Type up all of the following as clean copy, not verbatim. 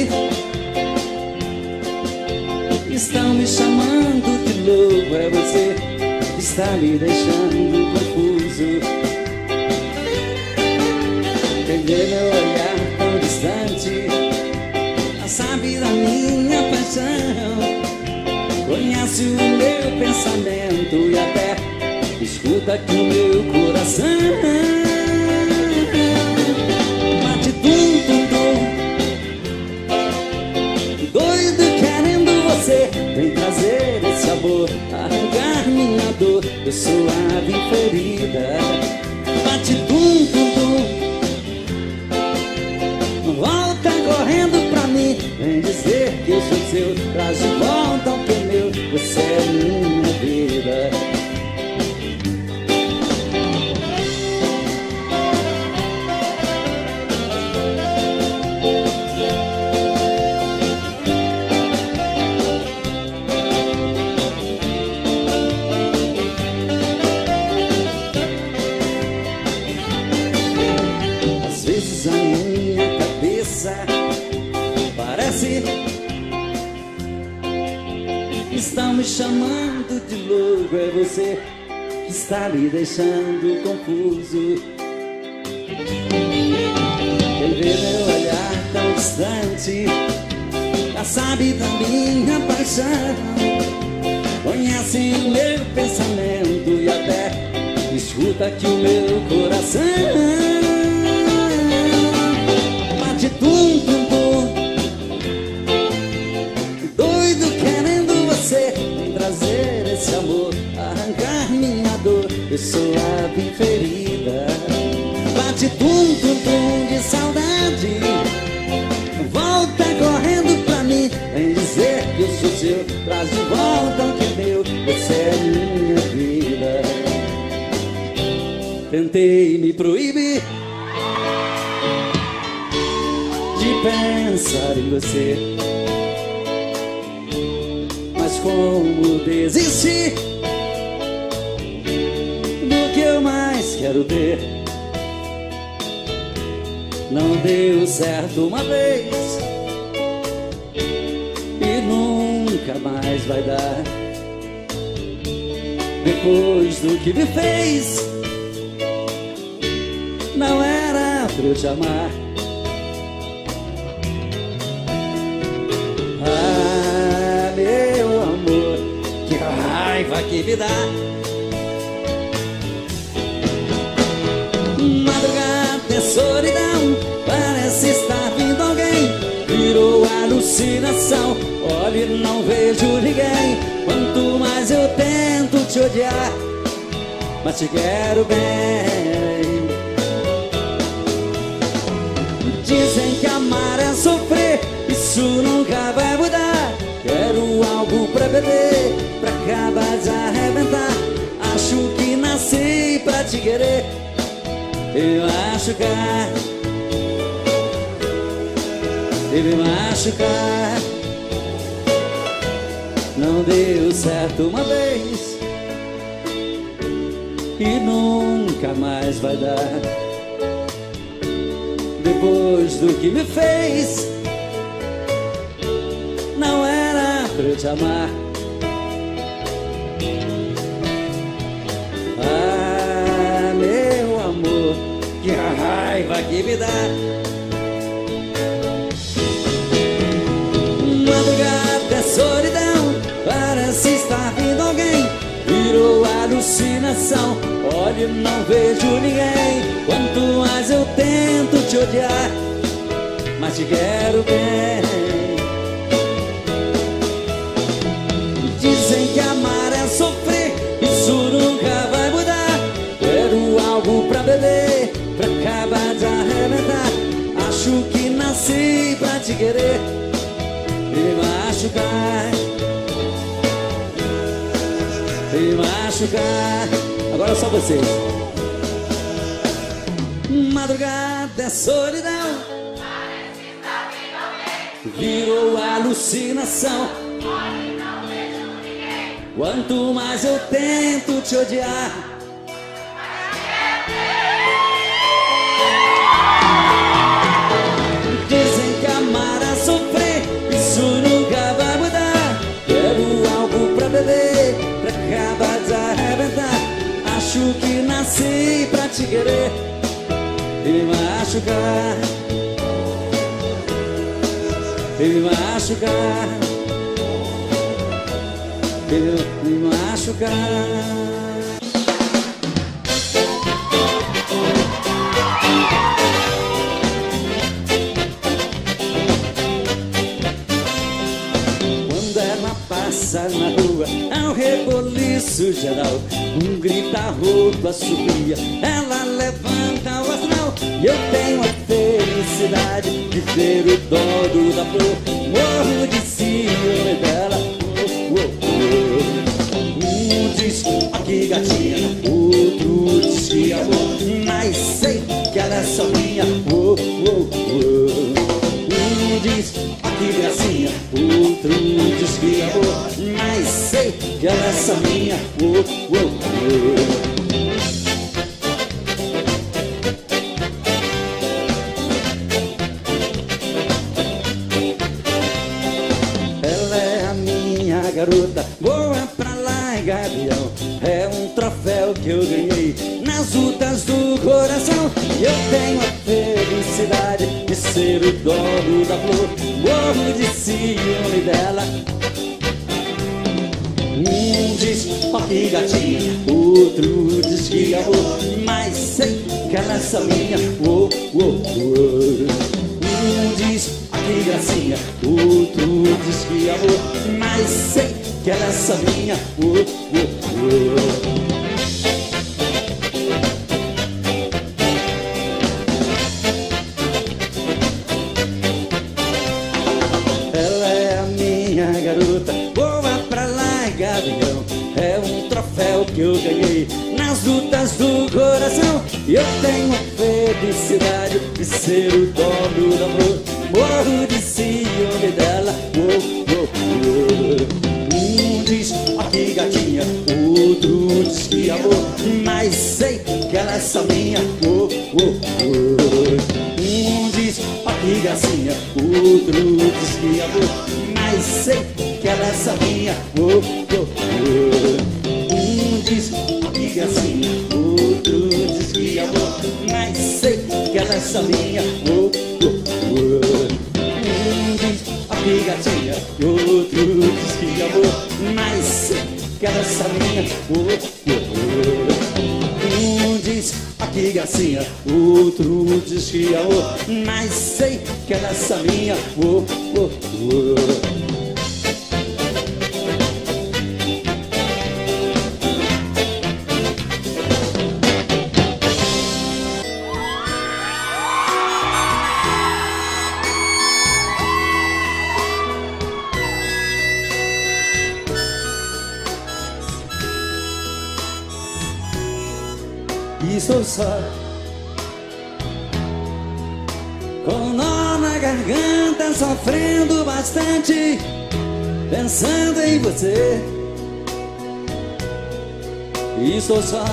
parece. Estão me chamando de louco, é você que está me deixando confuso. Quem vê meu olhar tão distante não sabe da minha paixão. Conhece o meu pensamento e até escuta aqui o meu coração. Bate tum tum tum, doido querendo você. Vem trazer esse amor, arrancar minha dor, eu sou a ferida. Bate tum tum tum, volta correndo pra mim. Vem dizer que eu sou seu, traz de volta o que é meu. Você é minha vida. Às vezes a minha cabeça parece estão me chamando de louco, é você que está me deixando confuso. Quem vê meu olhar tão distante já sabe da minha paixão. Conhece o meu pensamento e até escuta aqui o meu coração. Bate tum tum tum, doido querendo você. Vem trazer esse amor, arrancar minha dor, eu sou a ferida. Bate tum tum tum de saudade, volta correndo pra mim. Vem dizer que eu sou seu, traz de volta o que é meu. Você é minha vida. Tentei me proibir de pensar em você, mas como desisti do que eu mais quero ter. Não deu certo uma vez e nunca mais vai dar. Depois do que me fez, não era pra eu te amar. Ah, meu amor, que raiva que me dá. Madrugada é solidão, parece estar vindo alguém. Virou alucinação, olha e não vejo ninguém. Quanto mais eu tento te odiar, mas te quero bem. Dizem que amar é sofrer, isso nunca vai mudar. Quero algo pra beber, pra acabar de arrebentar. Acho que nasci pra te querer e machucar, e me machucar. Não deu certo uma vez e nunca mais vai dar. Depois do que me fez, não era pra eu te amar. Ah, meu amor, que raiva que me dá. Madrugada é solidão, parece estar vindo alguém. Virou alucinação, olha e não vejo ninguém. Quanto mais eu tento te odiar, mas te quero bem. Dizem que amar é sofrer, isso nunca vai mudar. Quero algo pra beber, pra acabar de arrebentar. Acho que nasci pra te querer e machucar, e machucar. Agora só vocês. Madrugada é solidão, virou alucinação. Quanto mais eu tento te odiar, dizem que amar é sofrer. nasci pra te querer e me machucar, e me machucar, e me machucar. Passa na rua, é um reboliço geral, um grita roupa subia, ela levanta o astral. E eu tenho a felicidade de ver o dono da flor, morro de ciúme dela. Um diz, ó que gatinha, outro diz que amor, mas sei que ela é só minha. Um diz, ó que gracinha, outro diz que amor, mas sei que ela é só minha. Ela é a minha garota, boa pra lá e gavião, é um troféu que eu ganhei nas lutas do coração. E eu tenho a felicidade de ser o dono da flor, morro de ciúme dela. Um diz, ó que gatinha, outro diz que amor, mas sei que ela é só minha. Um diz, ó que gracinha, outro diz que amor, mas sei que ela é só minha. Ela é a minha garota, boa pra lá e gavião, é um troféu que eu ganhei nas lutas do coração. E eu tenho a felicidade de ser o dono da flor, morro de ciúme dela. Um diz, ó que gatinha, outro diz que amor, mas sei que ela é só minha. Um diz, ó que gracinha, outro diz que amor, mas sei que ela é só minha. Um diz, ó que gracinha, outro diz que amor, mas sei que ela é só minha. Um diz, ó que gatinha, outro diz que amor, mas sei que ela é só minha. Um diz, ó que gracinha, outro diz que amor, mas sei que ela é só minha. E estou só, com um nó na garganta, sofrendo bastante, pensando em você. E estou só,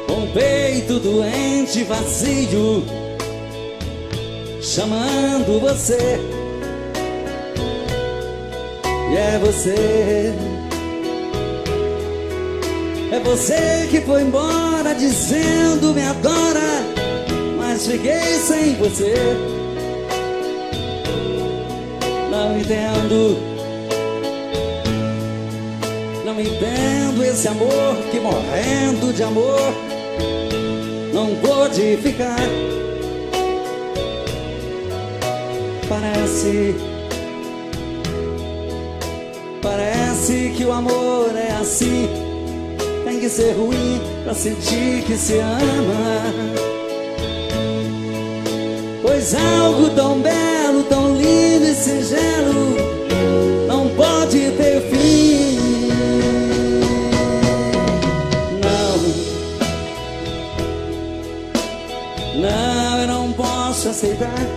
com o peito doente, vazio, chamando você. E é você, é você que foi embora dizendo me adora, mas fiquei sem você. Não entendo, não entendo esse amor que, morrendo de amor, não pôde ficar. Parece que o amor é assim, tem que ser ruim pra sentir que se ama. Pois algo tão belo, tão lindo e singelo não pode ter fim. Não, eu não posso aceitar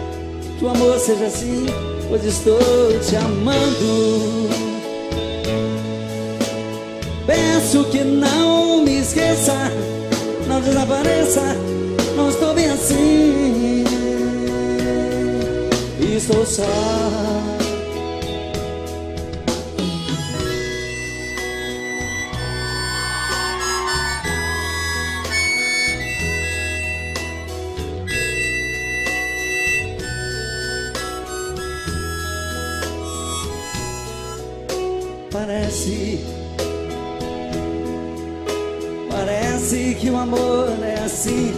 que o amor seja assim, pois estou te amando. Peço que não me esqueça, não desapareça, não estou bem assim. Estou só, esqueci. Parece que o amor é assim,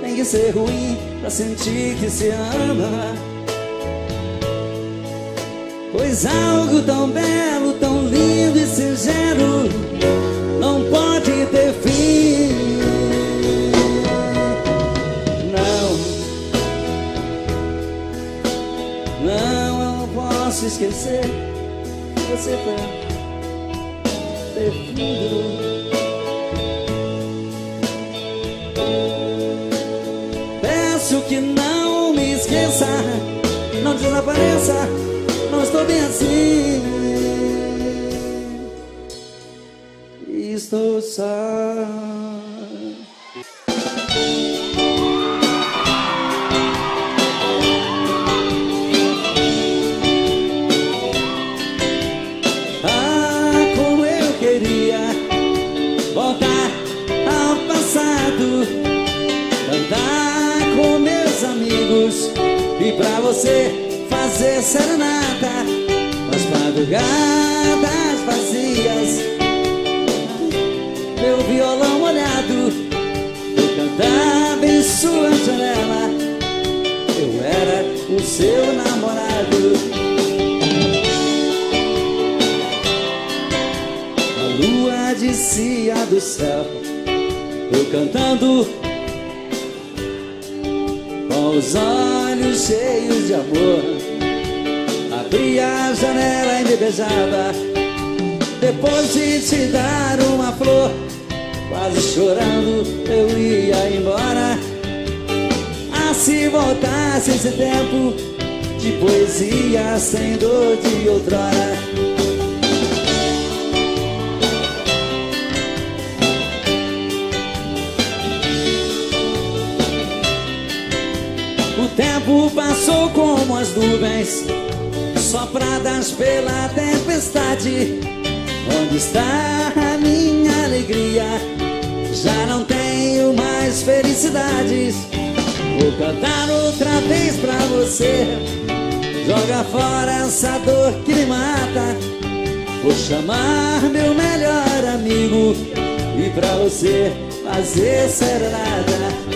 tem que ser ruim pra sentir que se ama. Pois algo tão belo, tão lindo e singelo não pode ter fim. Não, eu não posso esquecer que você foi perfeito. Peço que não me esqueça, não desapareça, não estou bem assim. Estou só. Como eu queria voltar ao passado, cantar com meus amigos e pra você fazer serenata nas madrugadas vazias. Meu violão molhado, eu cantava em sua janela. Eu era o seu namorado. A lua descia do céu, eu cantando com os olhos cheios de amor. Abria a janela e me beijava, depois de te dar uma flor. Quase chorando eu ia embora. Ah, se voltasse esse tempo de poesia sem dor de outrora. O tempo passou como as nuvens sopradas pela tempestade. Onde está a minha alegria? Já não tenho mais felicidades. Vou cantar outra vez pra você. Joga fora essa dor que me mata. Vou chamar meu melhor amigo e pra você fazer serenata.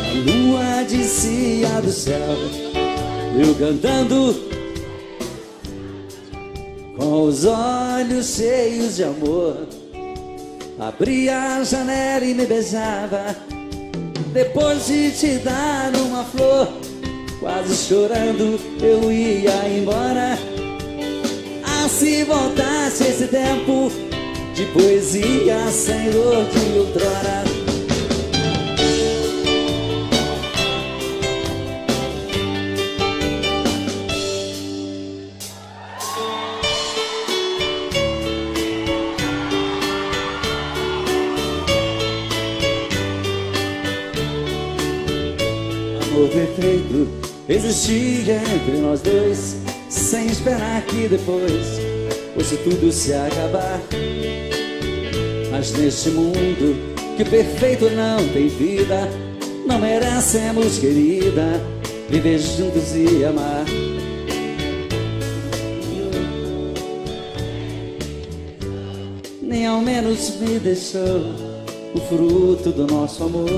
A lua descia do céu, eu cantando com os olhos cheios de amor. Abria a janela e me beijava, depois de te dar uma flor. Quase chorando eu ia embora. Ah, se voltasse esse tempo de poesia sem dor de outrora. O perfeito existia entre nós dois, sem esperar que depois fosse tudo se acabar. Mas neste mundo que perfeito não tem vida, não merecemos, querida, viver juntos e amar. Nem ao menos me deixou o fruto do nosso amor.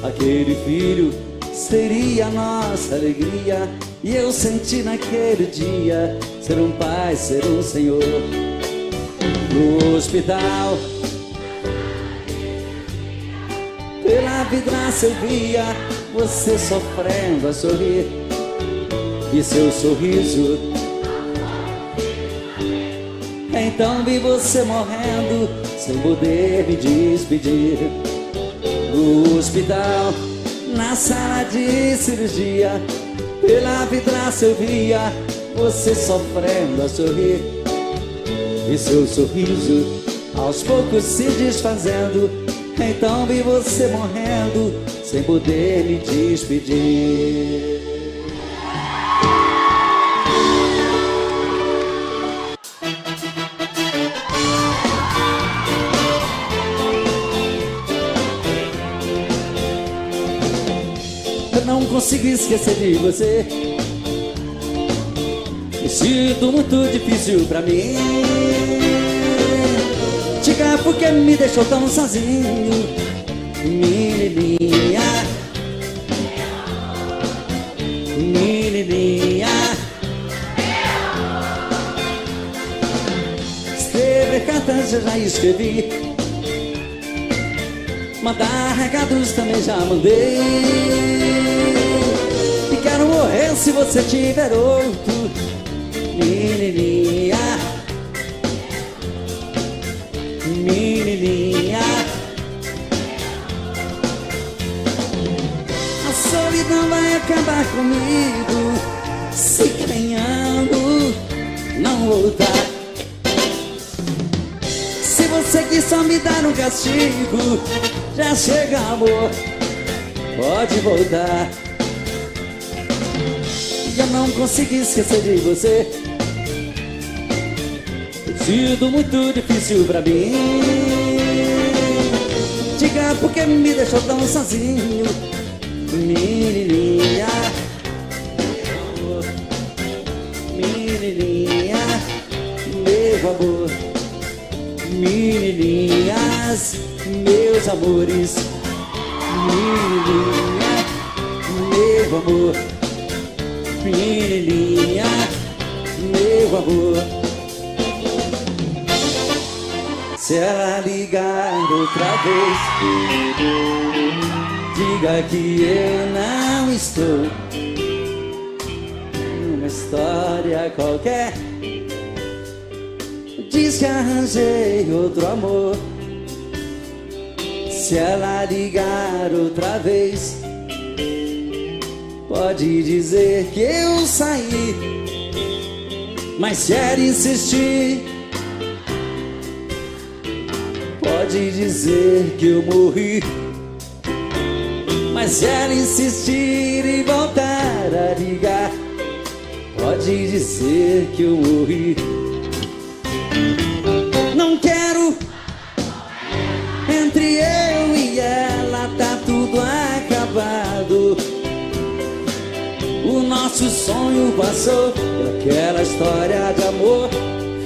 Aquele filho seria a nossa alegria, e eu senti naquele dia ser um pai, ser um senhor. No hospital, pela vidraça eu via você sofrendo a sorrir, e seu sorriso. Então vi você morrendo sem poder me despedir. No hospital, na sala de cirurgia, pela vidraça eu via você sofrendo a sorrir, e seu sorriso aos poucos se desfazendo. Então vi você morrendo sem poder me despedir. Não consigo esquecer de você. Me sinto muito difícil pra mim. Diga por que me deixou tão sozinho, menininha. Menininha. Escrever cartas eu já escrevi, mandar recados também já mandei. E quero morrer se você tiver outro, menininha. Menininha. A solidão vai acabar comigo se quem amo não voltar. Se você quis só me dar um castigo, já chega, amor, pode voltar. Já não consegui esquecer de você. Tem sido muito difícil pra mim. Diga por que me deixou tão sozinho, menininha. Menininha, meu amor. Menininhas, meus amores. Menininha, meu amor. Menininha, meu amor. Se ela ligar outra vez, diga que eu não estou numa história qualquer. Diz que arranjei outro amor. Se ela ligar outra vez, pode dizer que eu saí. Mas se ela insistir, pode dizer que eu morri. Mas se ela insistir e voltar a ligar, pode dizer que eu morri. Não quero, entre eu e ela tá tudo acabado. O nosso sonho passou, aquela história de amor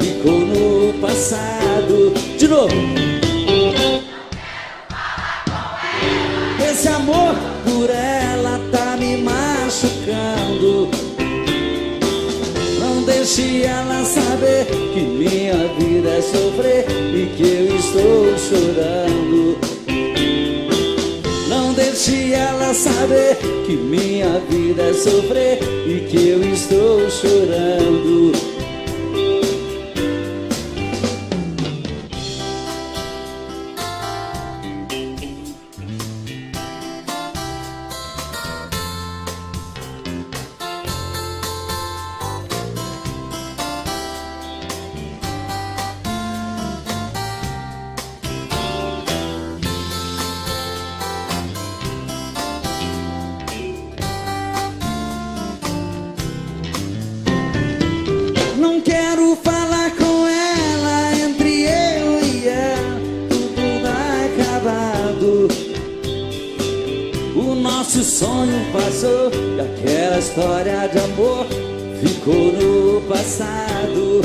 ficou no passado. De novo. Esse amor por ela tá me machucando. Não deixe ela saber que minha vida é sofrer e que eu estou chorando. Não deixe ela saber que minha vida é sofrer e que eu estou chorando. Não quero falar com ela, entre eu e ela tudo acabado. O nosso sonho passou, e aquela história de amor ficou no passado.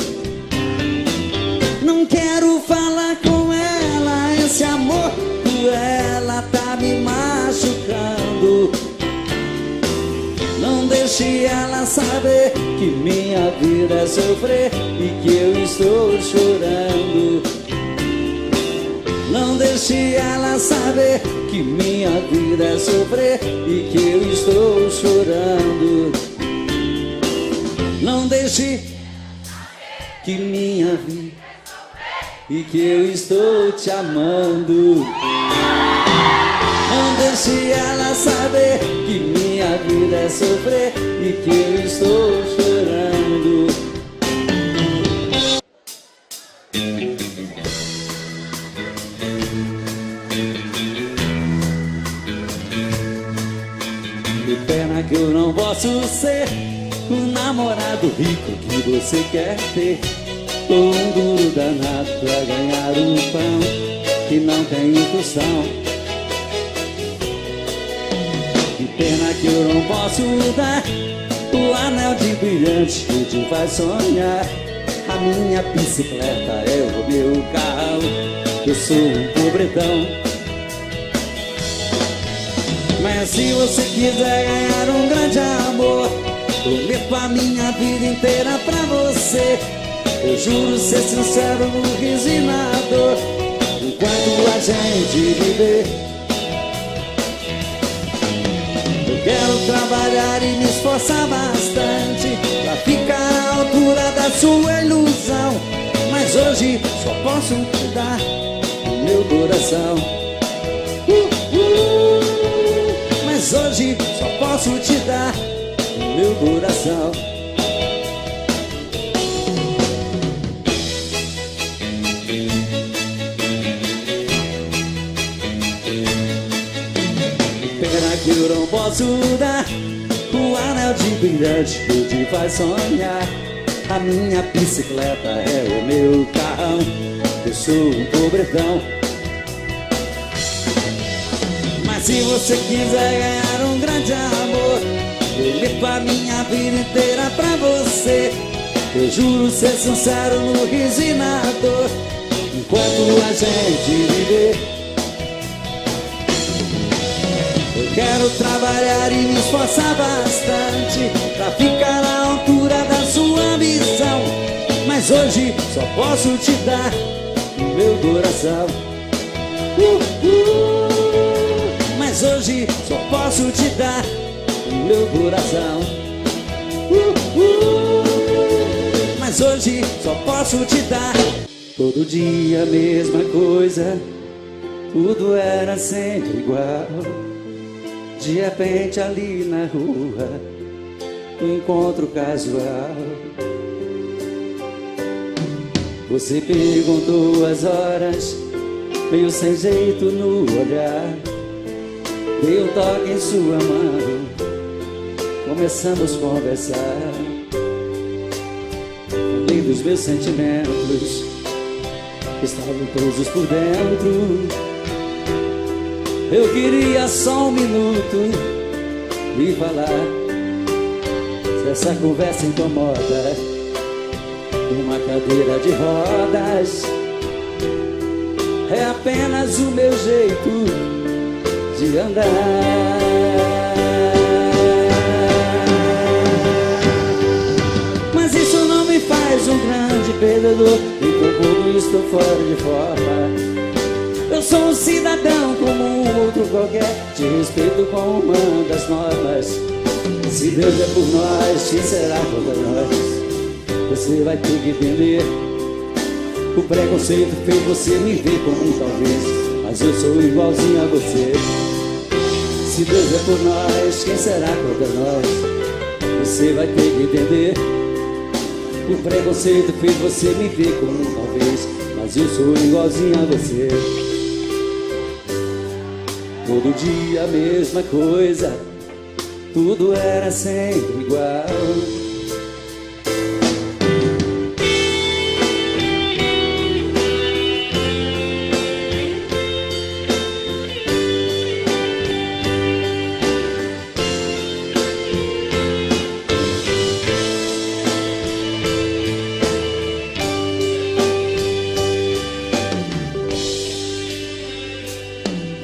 Não quero falar com ela, esse amor por ela tá me machucando. Não deixe ela saber que minha vida é sofrer e que eu estou chorando. Não deixe ela saber que minha vida é sofrer e que eu estou chorando. Não deixe que minha vida e que eu estou te amando. Não deixe ela saber que minha vida é sofrer e que eu estou chorando. Que pena que eu não posso ser o namorado rico que você quer ter, ou um duro danado pra ganhar um pão que não tem tostão. Que pena que eu não posso dar o anel de brilhante que te faz sonhar. A minha bicicleta é o meu carro, eu sou um pobretão. Mas se você quiser ganhar um grande amor, prometo a minha vida inteira pra você. Eu juro ser sincero no riso e na dor, enquanto a gente viver. Eu quero trabalhar e me esforçar bastante pra ficar à altura da sua ilusão. Mas hoje só posso te dar o meu coração. Mas hoje só posso te dar o meu coração. Pena que eu não posso dar o anel de brilhante que te faz sonhar. A minha bicicleta é o meu carrão, eu sou um pobretão. Mas se você quiser ganhar um grande amor, eu levo a minha vida inteira pra você. Eu juro ser sincero no riso e na dor, enquanto a gente viver. Eu quero trabalhar e me esforçar bastante pra ficar à altura da sua ambição. Mas hoje só posso te dar o meu coração. Mas hoje só posso te dar o meu coração. Mas hoje só posso te dar. Todo dia a mesma coisa, tudo era sempre igual. De repente ali na rua, um encontro casual. Você perguntou as horas, meio sem jeito no olhar. Dei um toque em sua mão, começamos a conversar. Falei dos meus sentimentos, que estavam todos por dentro. Eu queria só um minuto e falar. Se essa conversa incomoda, uma cadeira de rodas é apenas o meu jeito de andar. Mas isso não me faz um grande perdedor, e tampouco estou fora de forma. Eu sou um cidadão como um outro qualquer, te respeito como uma das normas. Se Deus é por nós, quem será contra nós? Você vai ter que entender. O preconceito fez você me ver como um talvez, mas eu sou igualzinho a você. Se Deus é por nós, quem será contra nós? Você vai ter que entender. O preconceito fez você me ver como um talvez, mas eu sou igualzinho a você. Todo dia a mesma coisa, tudo era sempre igual.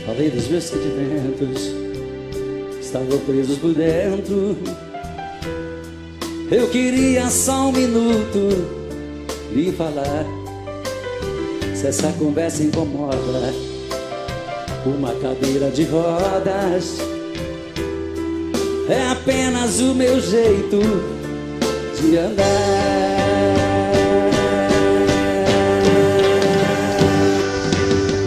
Falei dos meus sentimentos, estavam presos por dentro. Eu queria só um minuto lhe falar. Se essa conversa incomoda, uma cadeira de rodas é apenas o meu jeito de andar.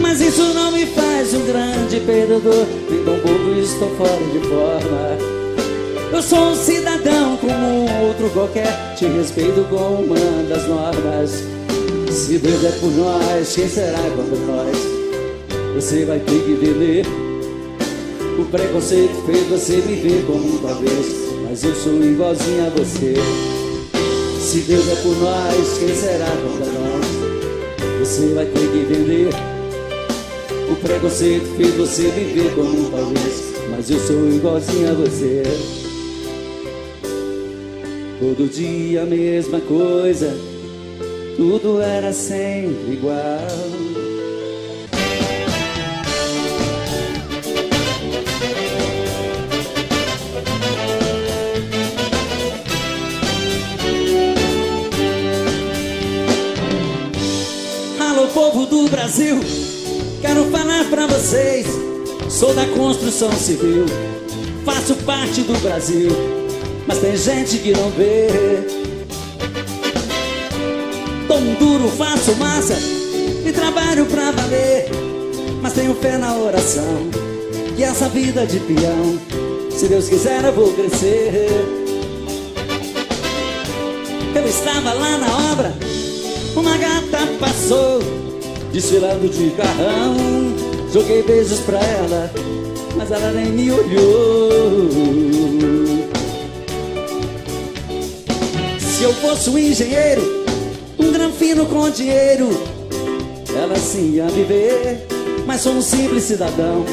Mas isso não me faz um grande perdedor, nem tampouco estou fora de forma. Eu sou um cidadão como um outro qualquer, te respeito como uma das normas. Se Deus é por nós, quem será contra nós? Você vai ter que entender. O preconceito fez você me ver como um talvez, mas eu sou igualzinho a você. Se Deus é por nós, quem será contra nós? Você vai ter que entender. O preconceito fez você me ver como um talvez, mas eu sou igualzinho a você. Todo dia a mesma coisa, tudo era sempre igual. Alô, povo do Brasil, quero falar pra vocês. Sou da construção civil, faço parte do Brasil, mas tem gente que não vê. Dou um duro, faço massa e trabalho pra valer, mas tenho fé na oração e essa vida de peão, se Deus quiser eu vou crescer. Eu estava lá na obra, uma gata passou, desfilando de carrão. Joguei beijos pra ela, mas ela nem me olhou. Se eu fosse um engenheiro, um granfino com dinheiro, ela sim ia me ver. Mas sou um simples cidadão,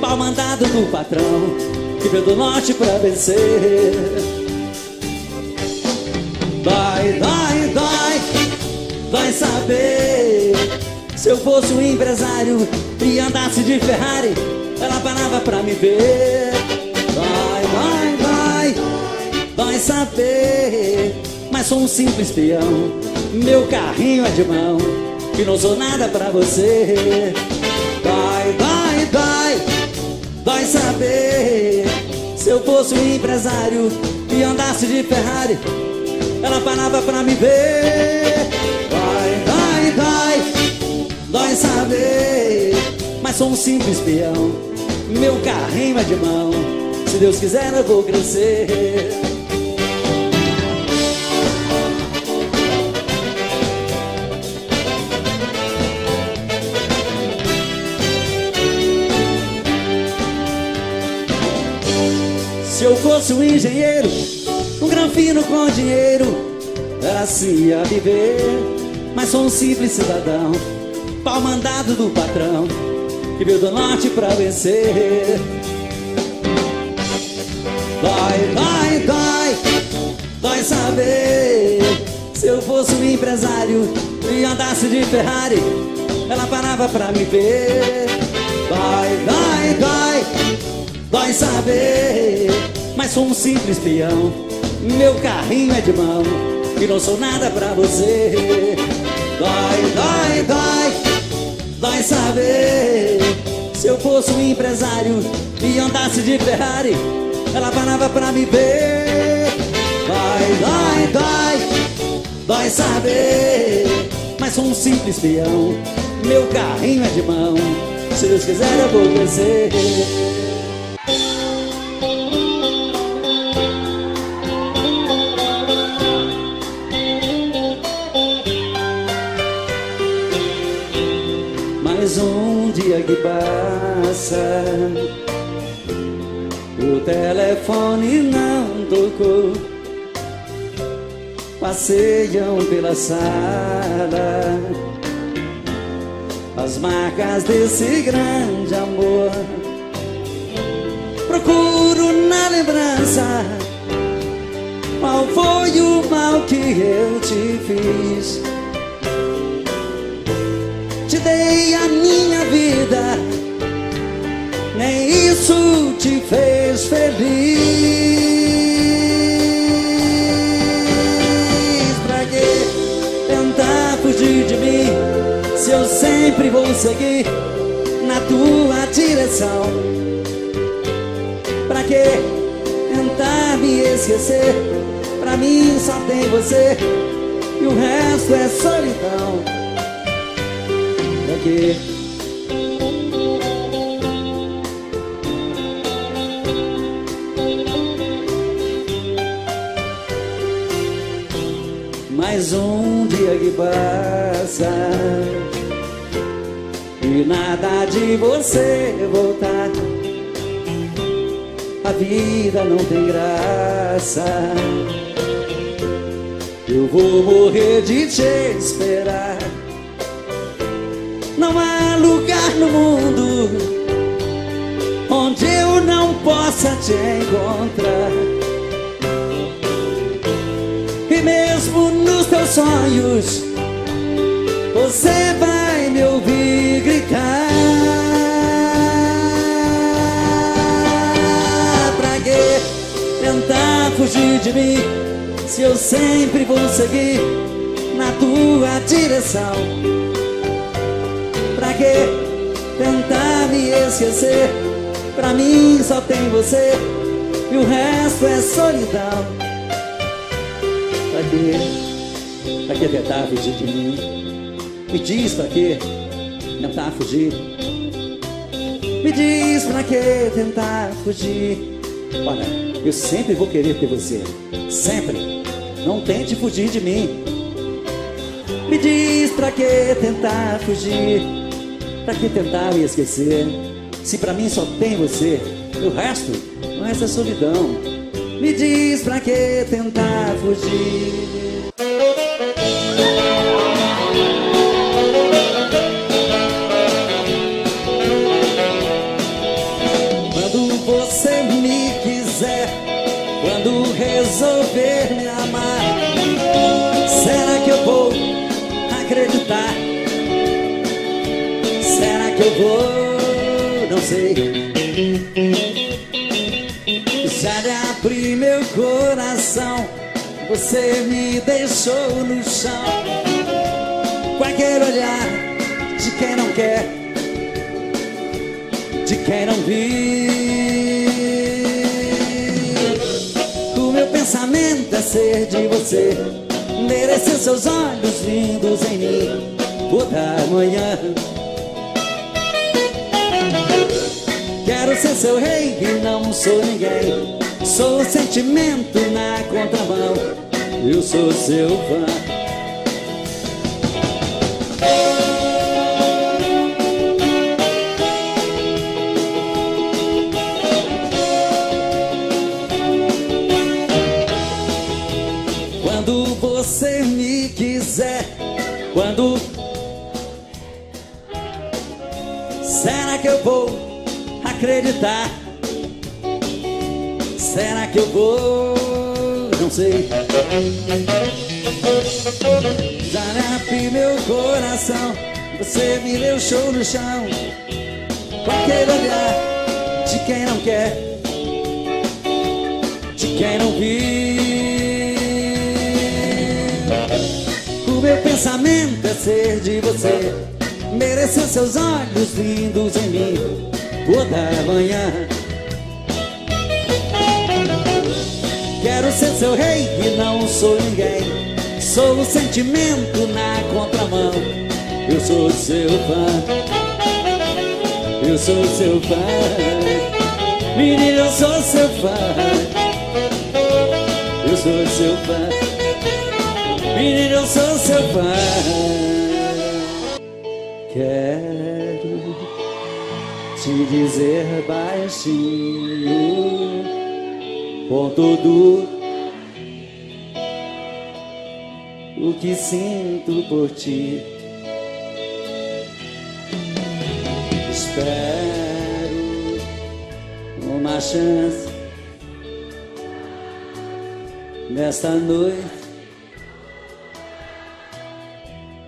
pau mandado do patrão, que veio do norte pra vencer. Vai saber. Se eu fosse um empresário e andasse de Ferrari, ela parava pra me ver. Vai saber. Mas sou um simples peão, meu carrinho é de mão, que não sou nada pra você. Vai saber. Se eu fosse um empresário e andasse de Ferrari, ela parava pra me ver. Vai saber. Mas sou um simples peão, meu carrinho é de mão, se Deus quiser eu vou crescer. Se eu fosse um engenheiro, um granfino com dinheiro, ela sim ia viver. Mas sou um simples cidadão, pau mandado do patrão, que veio do norte pra vencer. Vai saber. Se eu fosse um empresário e andasse de Ferrari, ela parava pra me ver. Vai saber. Mas sou um simples peão, meu carrinho é de mão, que não sou nada pra você. Vai saber. Se eu fosse um empresário e andasse de Ferrari, ela parava pra me ver. Vai saber. Mas sou um simples peão, meu carrinho é de mão, se Deus quiser eu vou crescer. Mais um dia que passa, o telefone não tocou. Passeiam pela sala as marcas desse grande amor. Procuro na lembrança qual foi o mal que eu te fiz. Te dei a minha vida, nem isso te fez feliz. Pra que tentar fugir de mim, se eu sempre vou seguir na tua direção? Pra que tentar me esquecer? Pra mim só tem você e o resto é solidão. Pra quê? Mais um dia que passa e nada de você voltar. A vida não tem graça, eu vou morrer de te esperar. Não há lugar no mundo onde eu não possa te encontrar. mesmo nos teus sonhos, você vai me ouvir gritar. Pra que tentar fugir de mim, se eu sempre vou seguir na tua direção? Pra que tentar me esquecer? Pra mim só tem você e o resto é solidão. Pra que tentar fugir de mim? Me diz pra que tentar fugir. Me diz pra que tentar fugir. Olha, eu sempre vou querer ter você, sempre. Não tente fugir de mim. Me diz pra que tentar fugir. Pra que tentar me esquecer, se pra mim só tem você, o resto é solidão. Me diz pra que tentar fugir. Quando você me quiser, quando resolver me amar, será que eu vou acreditar? Será que eu vou? Não sei. Já lhe abri meu coração, você me deixou no chão. Qualquer olhar de quem não quer, de quem não viu. O meu pensamento é ser de você, merecer seus olhos lindos em mim toda manhã. Quero ser seu rei e não sou ninguém. Sou o sentimento na contramão, eu sou seu fã. Quando você me quiser, quando... Será que eu vou acreditar? Será que eu vou? Não sei. Já abri meu coração, você me deixou no chão. Qualquer olhar de quem não quer, de quem não viu. O meu pensamento é ser de você, merecer seus olhos lindos em mim toda manhã. Quero ser seu rei e não sou ninguém. Sou o sentimento na contramão, eu sou seu fã. Eu sou seu fã. Menino, eu sou seu fã. Eu sou seu fã. Menino, eu sou seu fã. Quero te dizer baixinho, com tudo o que sinto por ti. Espero uma chance nesta noite,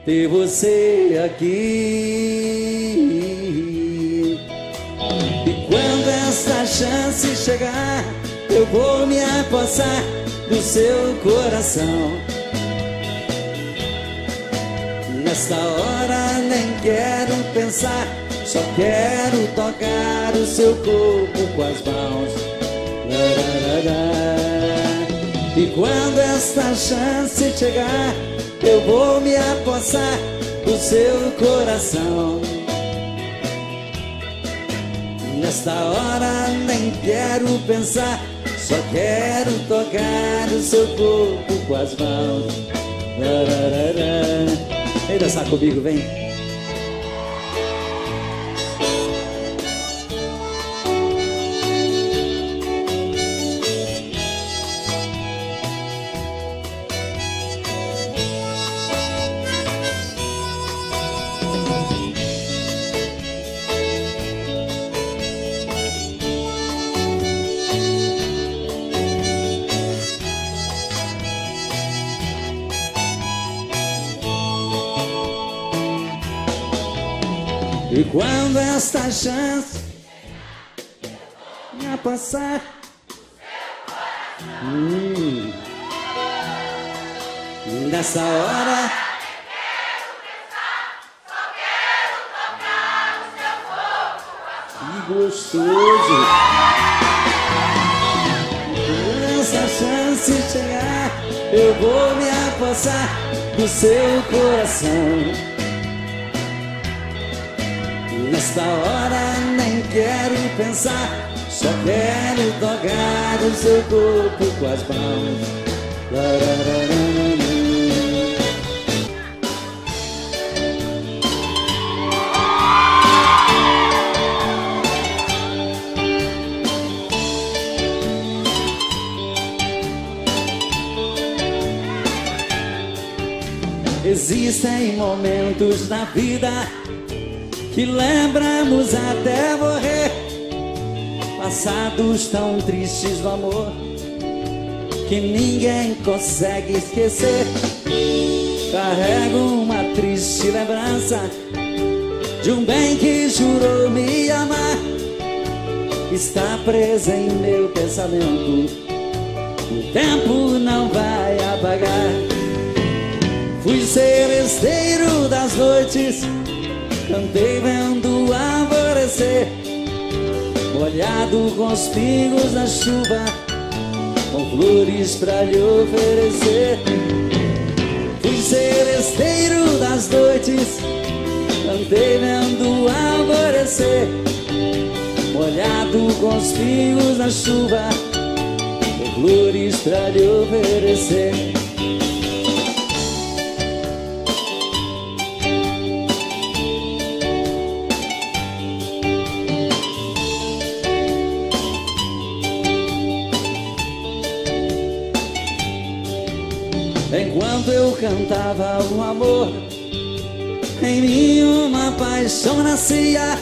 ter você aqui. E quando essa chance chegar, eu vou me apossar do seu coração. Nesta hora nem quero pensar, só quero tocar o seu corpo com as mãos. E quando esta chance chegar, eu vou me apossar do seu coração. Nesta hora nem quero pensar, só quero tocar o seu corpo com as mãos. Vem dançar comigo, vem. E quando esta chance me passar, nessa hora que gostoso. Quando essa chance chegar, eu vou me apossar do seu coração. Nesta hora nem quero pensar, só quero tocar o seu corpo com as mãos. Existem momentos na vida que lembramos até morrer, passados tão tristes do amor que ninguém consegue esquecer. Carrego uma triste lembrança de um bem que jurou me amar, está presa em meu pensamento, o tempo não vai apagar. Fui seresteiro das noites, cantei vendo o alvorecer, molhado com os pingos da chuva, com flores pra lhe oferecer. Fui seresteiro das noites, cantei vendo o alvorecer, molhado com os pingos da chuva, com flores pra lhe oferecer. Enquanto eu cantava o amor, em mim uma paixão nascia,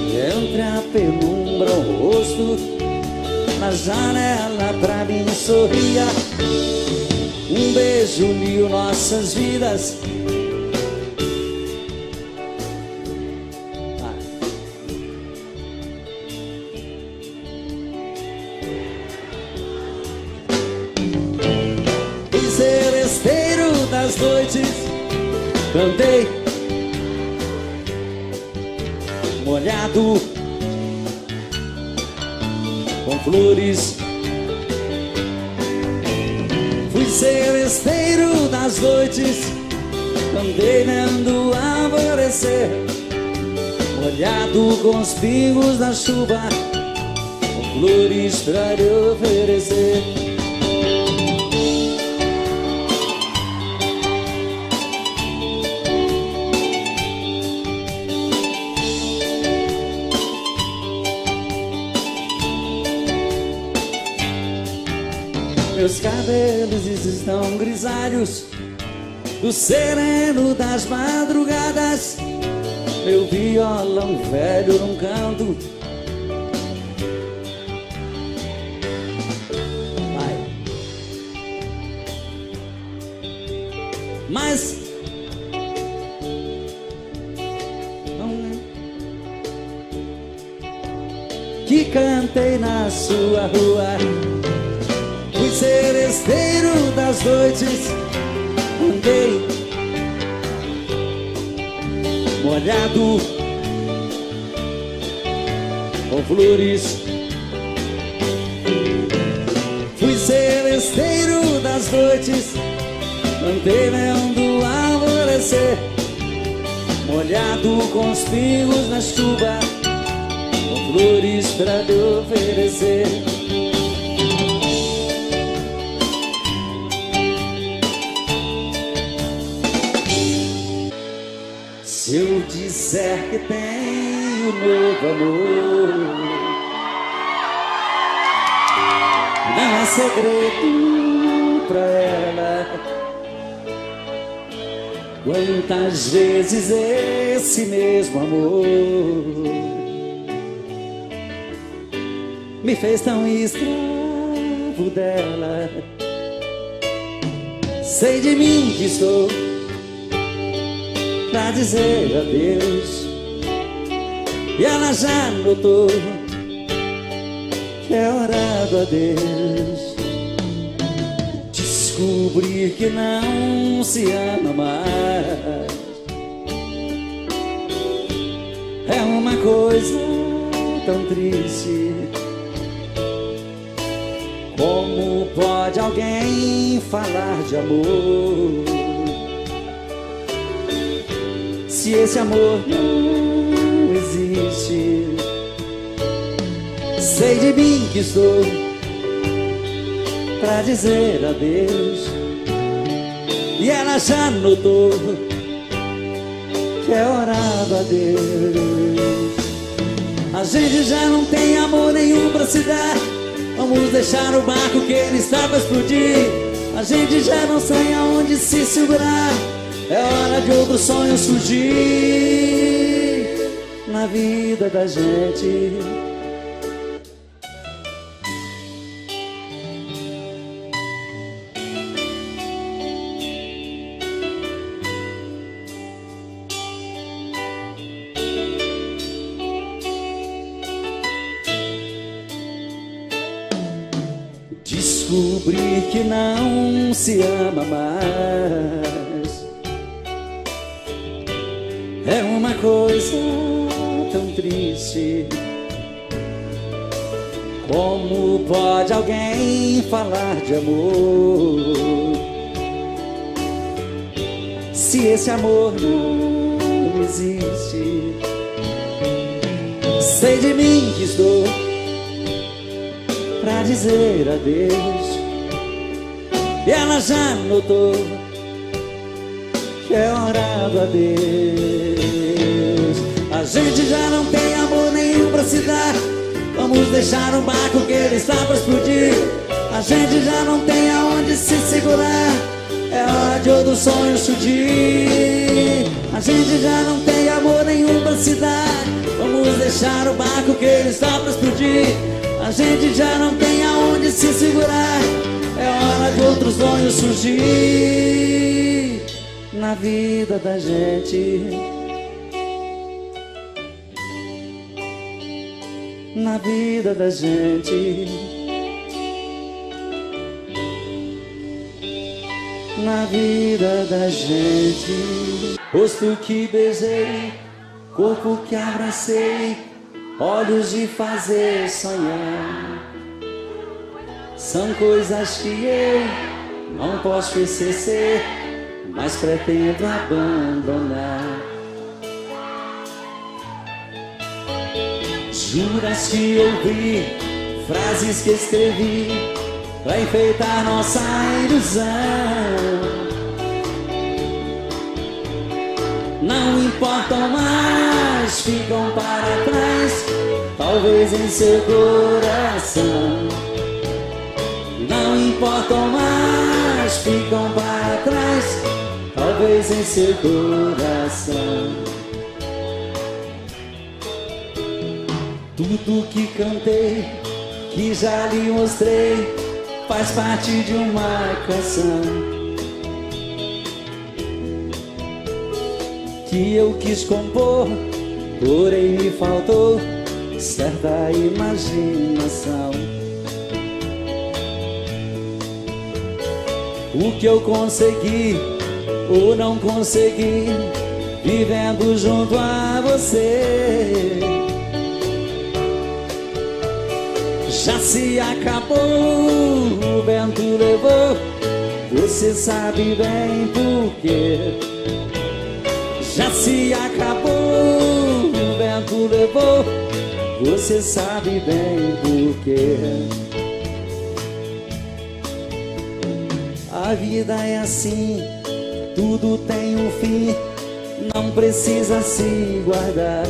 e entre a penumbra o rosto na janela pra mim sorria. Um beijo uniu nossas vidas, seresteiro das noites, cantei molhado com flores. Fui seresteiro das noites, cantei vendo o alvorecer, molhado com os pingos da chuva, com flores pra lhe oferecer. Meus cabelos estão grisalhos do sereno das madrugadas, meu violão velho num canto. Vai. Mas que cantei na sua rua. Fui seresteiro das noites, andei molhado com flores. Fui seresteiro das noites, andei vendo o alvorecer, molhado com os pingos na chuva, com flores pra lhe oferecer. Se eu disser que tenho novo amor, não é segredo pra ela. Quantas vezes esse mesmo amor me fez tão escravo dela. Sei de mim que estou pra dizer adeus, e ela já notou que é hora do adeus. Descobrir que não se ama mais é uma coisa tão triste. Como pode alguém falar de amor se esse amor não existe? Sei de mim que estou pra dizer adeus, e ela já notou que é hora do adeus. A gente já não tem amor nenhum pra se dar. Vamos deixar o barco que ele está pra explodir. A gente já não sabe aonde se segurar. É hora de outro sonho surgir na vida da gente. Descobrir que não se ama mais é uma coisa tão triste. Como pode alguém falar de amor se esse amor não existe? Sei de mim que estou pra dizer adeus, e ela já notou que é hora do adeus. A gente já não tem amor nenhum pra se dar. Vamos deixar o barco que ele está pra explodir. A gente já não tem aonde se segurar. É hora de outro sonho surgir. A gente já não tem amor nenhum pra se dar. Vamos deixar o barco que ele está pra explodir. A gente já não tem aonde se segurar. É hora de outros sonhos surgir na vida da gente. Na vida da gente. Na vida da gente. Rosto que beijei, corpo que abracei, olhos de fazer sonhar. São coisas que eu não posso esquecer, mas pretendo abandonar. Juras que ouvi, frases que escrevi pra enfeitar nossa ilusão, não importam mais, ficam para trás, talvez em seu coração. Não importam mais, ficam para trás, talvez em seu coração. Tudo que cantei, que já lhe mostrei, faz parte de uma canção que eu quis compor, porém me faltou certa imaginação. O que eu consegui ou não consegui, vivendo junto a você, já se acabou, o vento levou, você sabe bem por quê. Já se acabou, o vento levou, você sabe bem por quê. A vida é assim, tudo tem um fim, não precisa se guardar.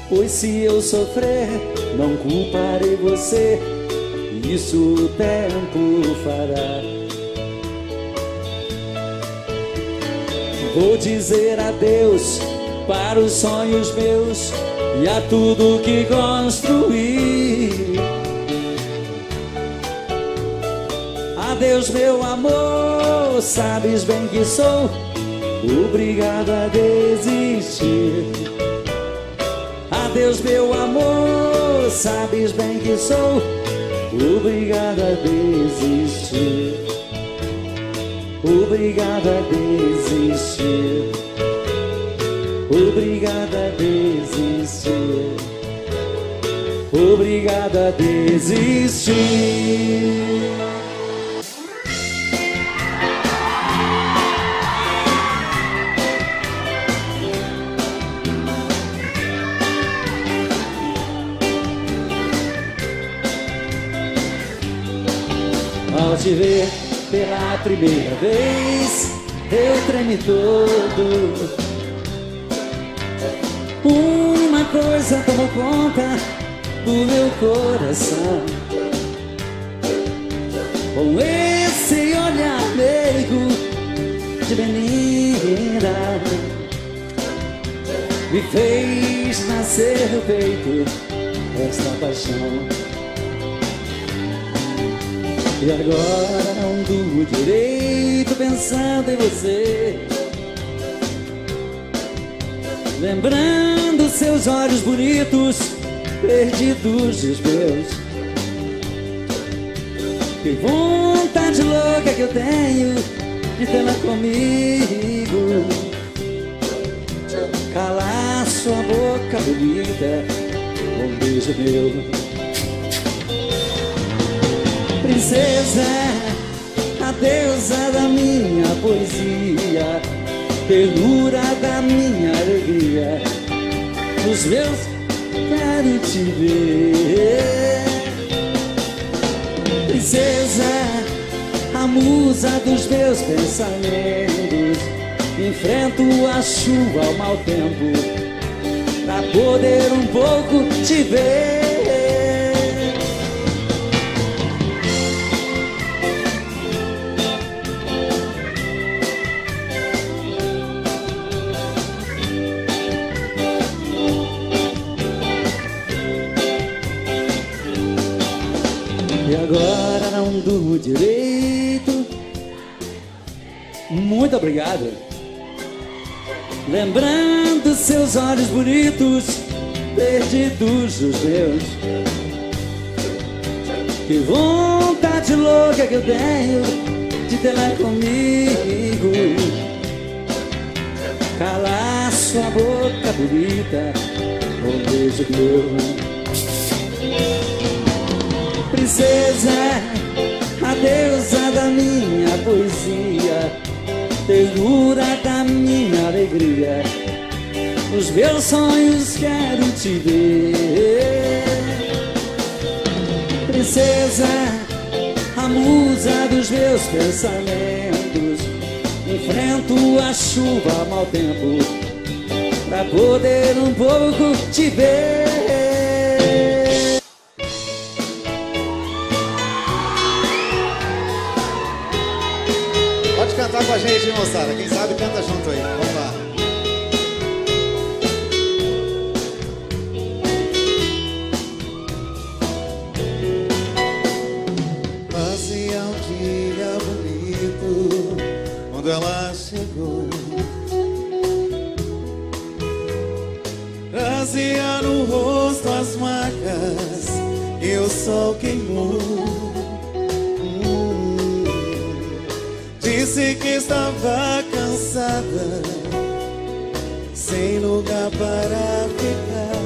Pois se eu sofrer, não culparei você, isso o tempo fará. Vou dizer adeus para os sonhos meus e a tudo que construí. Adeus meu amor, sabes bem que sou obrigado a desistir. Adeus meu amor, sabes bem que sou obrigado a desistir. Obrigado a desistir. Obrigado a desistir. Obrigado a desistir. Ao te ver pela primeira vez, eu tremi todo. Uma coisa tomou conta do meu coração. Com esse olhar meigo de menina, me fez nascer no peito esta paixão. E agora não durmo direito pensando em você, lembrando seus olhos bonitos, perdidos os meus. Que vontade louca que eu tenho de tê-la comigo, calar sua boca bonita com um beijo meu. Princesa, a deusa da minha poesia, ternura da minha alegria, nos meus quero te ver. Princesa, a musa dos meus pensamentos, enfrento a chuva ao mau tempo pra poder um pouco te ver. E agora não durmo direito. Muito obrigado. Lembrando seus olhos bonitos, perdidos os meus. Que vontade louca que eu tenho de tê-la comigo, calar sua boca bonita com um beijo meu. Princesa, a deusa da minha poesia, ternura da minha alegria, nos meus sonhos quero te ver. Princesa, a musa dos meus pensamentos, enfrento a chuva ao mau tempo pra poder um pouco te ver. Pode cantar com a gente, moçada. Quem sabe canta junto aí. Vamos lá. Fazia um dia bonito quando ela chegou. Trazia no rosto as marcas que o sol queimou. Disse que estava cansada, sem lugar para ficar.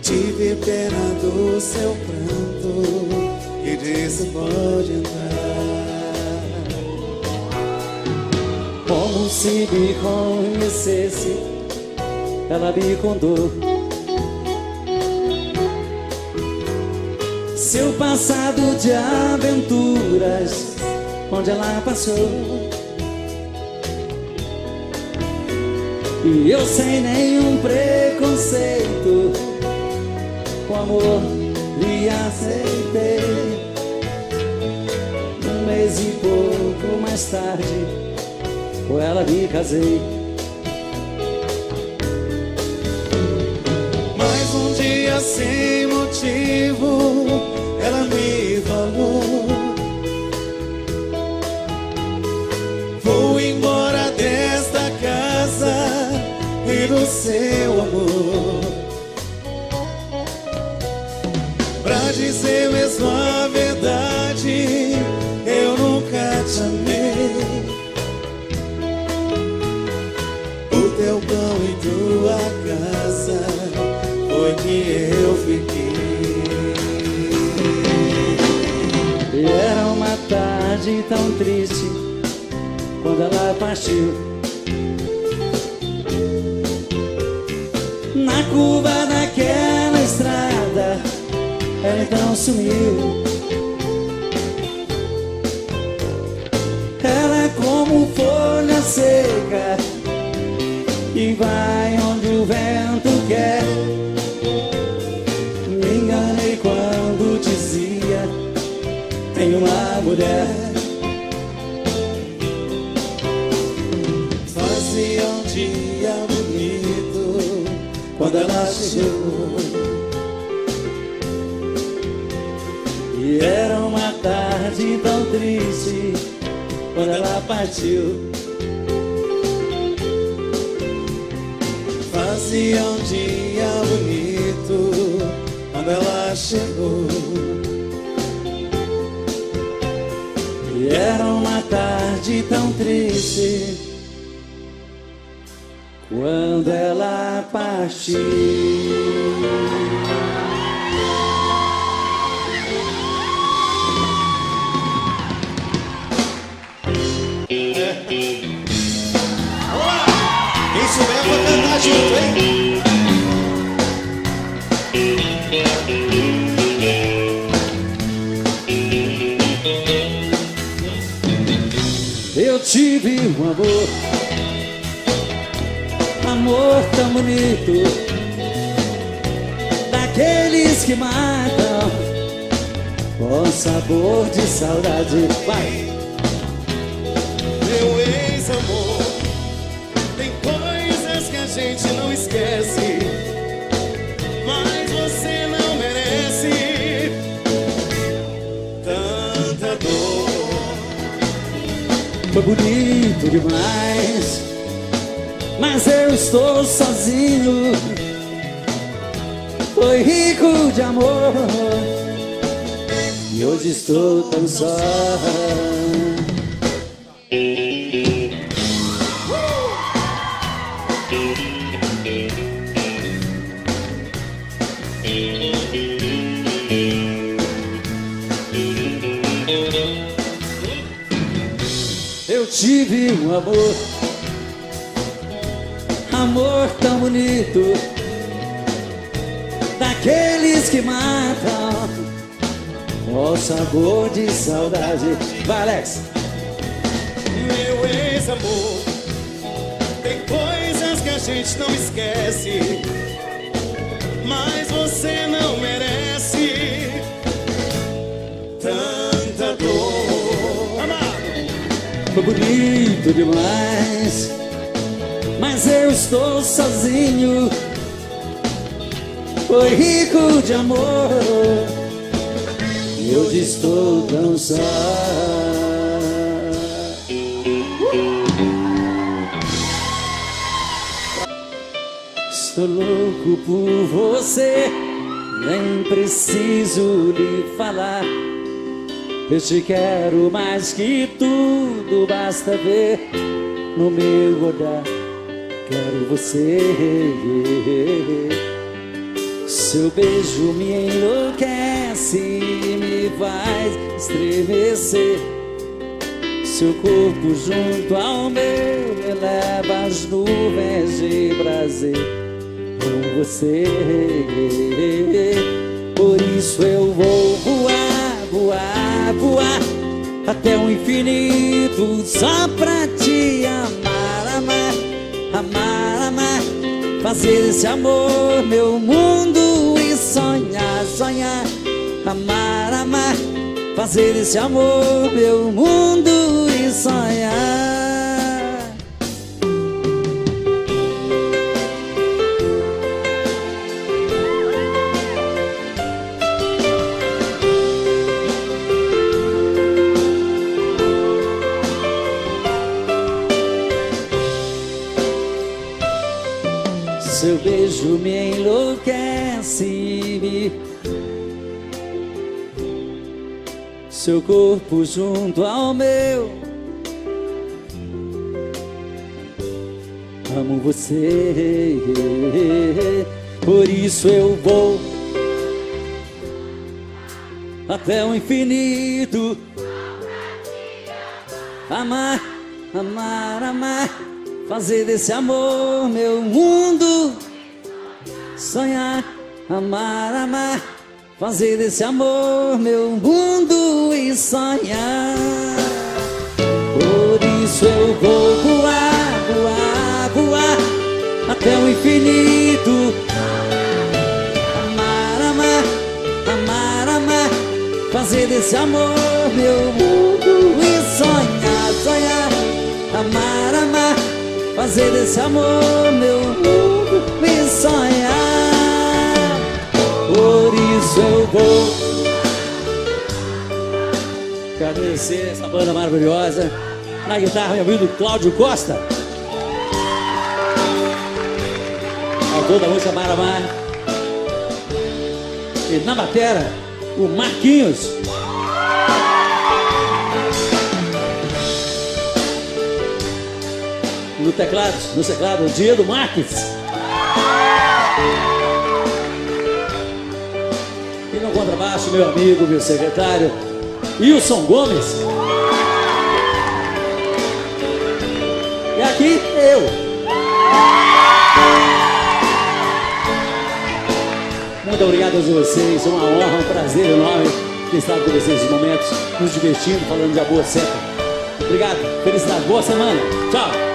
Tive pena do seu pranto e disse pode entrar. Como se me conhecesse, ela me contou seu passado de aventuras, onde ela passou. E eu sem nenhum preconceito, com amor lhe aceitei. Um mês e pouco mais tarde, com ela me casei. Mais um dia sem motivo, ela me falou: vou embora seu amor. Pra dizer mesmo a verdade, eu nunca te amei. O teu pão e tua casa foi que eu fiquei. E era uma tarde tão triste quando ela partiu. Na curva daquela estrada ela então sumiu. Ela é como folha seca e vai onde o vento quer. Me enganei quando dizia tem uma mulher. Fazia um dia bonito quando ela chegou. E era uma tarde tão triste quando ela partiu. Fazia um dia bonito quando ela chegou. E era uma tarde tão triste quando ela partiu. Quem souber vai cantar junto, hein? Eu tive um amor tão bonito, daqueles que matam com sabor de saudade. Vai! Meu ex-amor, tem coisas que a gente não esquece, mas você não merece tanta dor. Foi bonito demais, mas eu estou sozinho. Foi rico de amor e hoje estou tão só. Eu tive um amor tão bonito, daqueles que matam o sabor de saudade. Vai, Alex! Meu ex-amor, tem coisas que a gente não esquece, mas você não merece tanta dor. Amado! Foi bonito demais, mas eu estou sozinho. Foi rico de amor e hoje estou tão só. Estou louco por você, nem preciso lhe falar. Eu te quero mais que tudo, basta ver no meu olhar. Quero você. Seu beijo me enlouquece, me faz estremecer. Seu corpo junto ao meu eleva as nuvens de prazer com você. Por isso eu vou voar, voar, voar até o infinito só pra te amar, amar, amar, amar. Fazer esse amor meu mundo e sonhar, sonhar. Amar, amar. Fazer esse amor meu mundo e sonhar. seu beijo me enlouquece, seu corpo junto ao meu. Amo você, por isso eu vou até o infinito. Amar, amar, amar, fazer desse amor meu mundo. Sonhar, amar, amar, fazer desse amor meu mundo e sonhar. Por isso eu vou voar, voar, voar até o infinito. Amar, amar, amar, amar, fazer desse amor meu mundo e sonhar, sonhar. Amar, amar, fazer desse amor meu mundo e sonhar. Por isso eu vou agradecer essa banda maravilhosa. Na guitarra, meu amigo Cláudio Costa, autor da música Amar, Amar. E na batera, o Marquinhos. No teclado, o Diego Marques. E no contrabaixo, meu amigo, meu secretário, Wilson Gomes. E aqui, eu. Muito obrigado a vocês, uma honra, um prazer enorme ter estado com vocês nesses momentos, nos divertindo, falando de boa seca. Obrigado, felicidade, boa semana, tchau.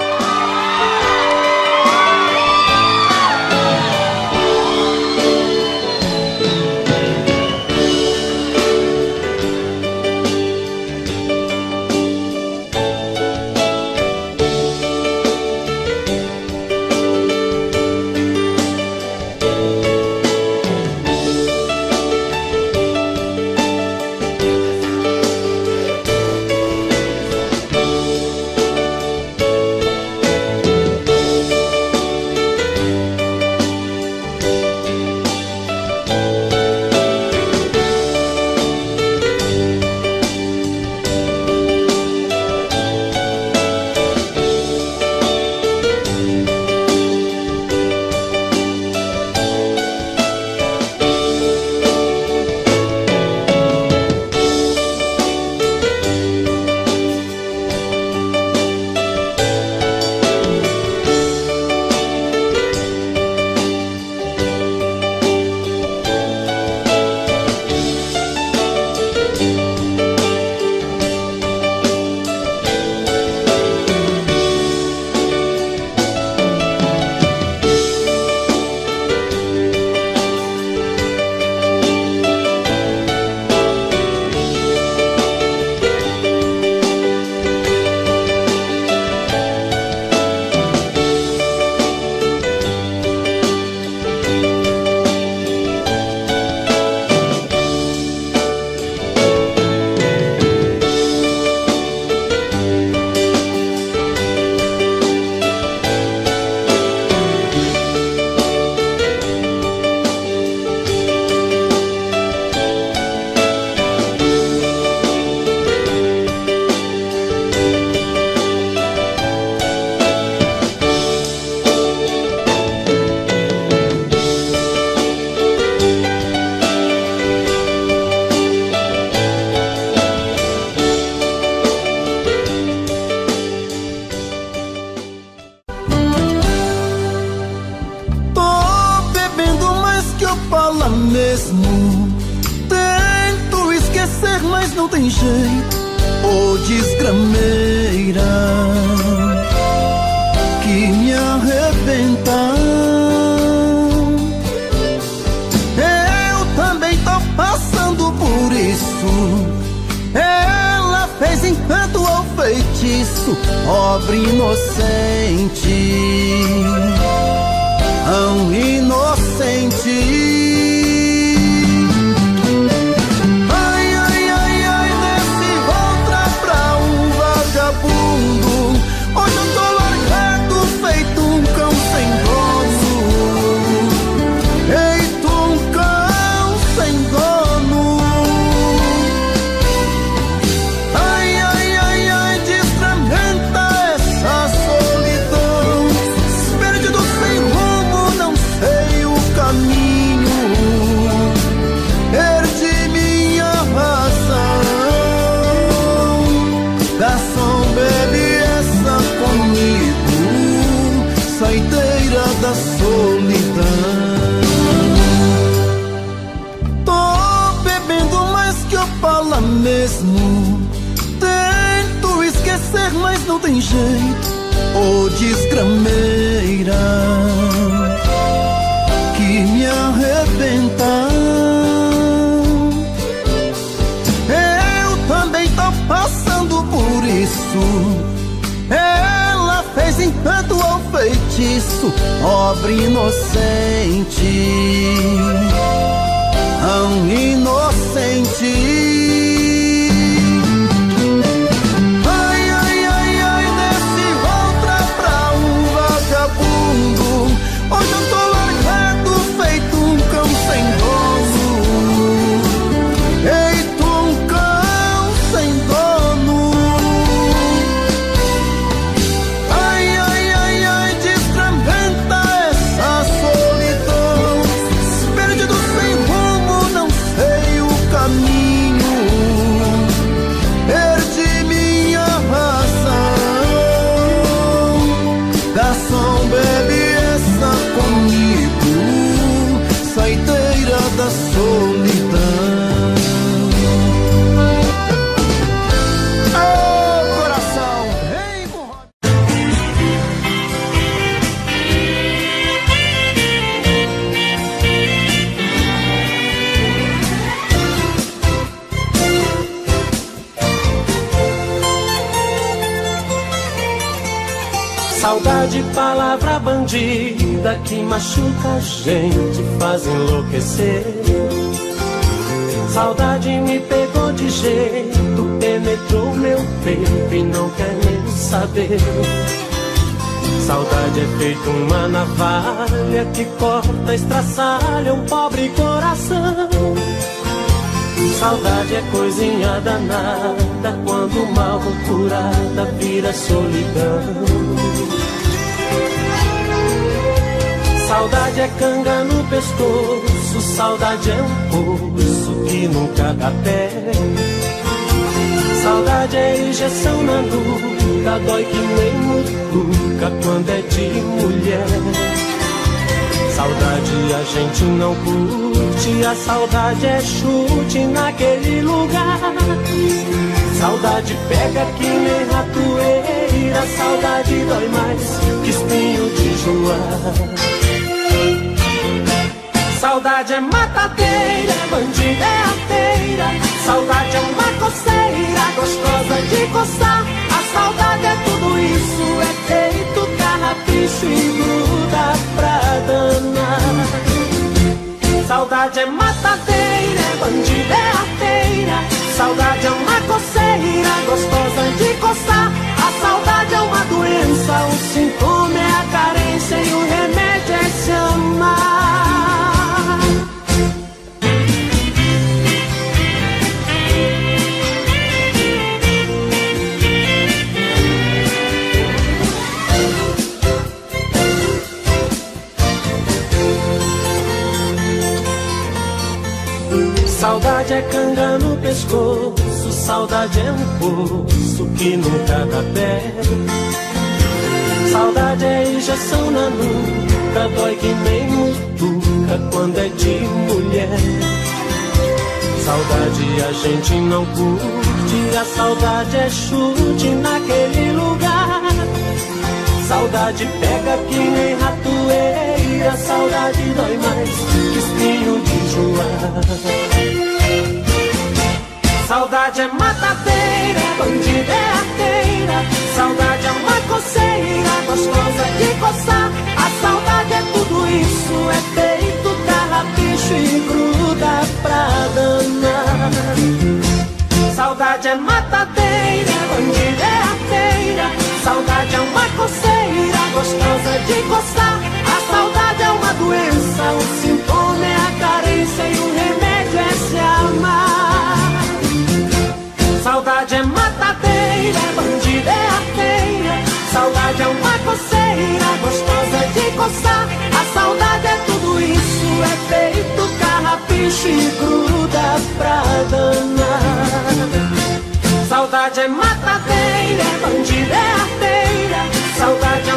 mesmo. Tento esquecer, mas não tem jeito. Ô desgrameira que me arrebenta. Eu também tô passando por isso. Ela fez encanto ou feitiço, pobre inocente, tão inocente. Hoje eu tô largado, feito um cão sem dono. Garçom, bebe essa comigo, saideira da solidão. Tô bebendo mais que eu falo mesmo. Tento esquecer, mas não tem jeito. Ô desgrameira que me arrebenta. Eu também tô passando por isso. Ela fez encanto ao feitiço, pobre inocente, tão inocente. Hoje eu tô largado, feito um cão sem dono. Feito um cão sem dono. Ai, ai, ai, ai, desgramenta essa solidão. Perdido sem rumo, não sei o caminho. Perdi minha razão. Garçom, bebe comigo, saideira da solidão. Oh, coração, vem com saudade, palavra bandida que machuca a gente, faz enlouquecer. Saudade me pegou de jeito, penetrou meu peito e não quer nem saber. Saudade é feito uma navalha que corta, estraçalha um pobre coração. Saudade é coisinha danada, quando mal curada vira solidão. Saudade é canga no pescoço, saudade é um poço que nunca dá pé. Saudade é injeção na nuca, dói que nem mutuca quando é de mulher. Saudade a gente não curte, a saudade é chute naquele lugar. Saudade pega que nem ratoeira, saudade dói mais que espinho de joar. Saudade é matadeira, bandida é arteira. Saudade é uma coceira, gostosa de coçar. A saudade é tudo isso, é feito carrapicho e gruda pra danar. Saudade é matadeira, bandida é arteira. Saudade é uma coceira, gostosa de coçar. A saudade é uma doença, o sintoma é a carência e o remédio é se amar. Saudade é canga no pescoço, saudade é um poço que nunca dá pé. Saudade é injeção na nuca, dói que nem mutuca quando é de mulher. Saudade a gente não curte, a saudade é chute naquele lugar. Saudade pega que nem ratoeira, saudade dói mais que espinho de joar. Saudade é matadeira, bandida é arteira. Saudade é uma coceira, gostosa de coçar. A saudade é tudo isso, é feito carrapicho e gruda pra danar. Saudade é matadeira, bandida é arteira. Saudade é uma coceira, gostosa de coçar. A saudade é uma doença, o sintoma é a carência e o remédio é se amar. Saudade é matadeira, bandida é arteira. Saudade é uma coceira, gostosa de coçar. A saudade é tudo isso, é feito carrapicho e gruda pra danar. Saudade é matadeira, é bandida, é arteira. Saudade é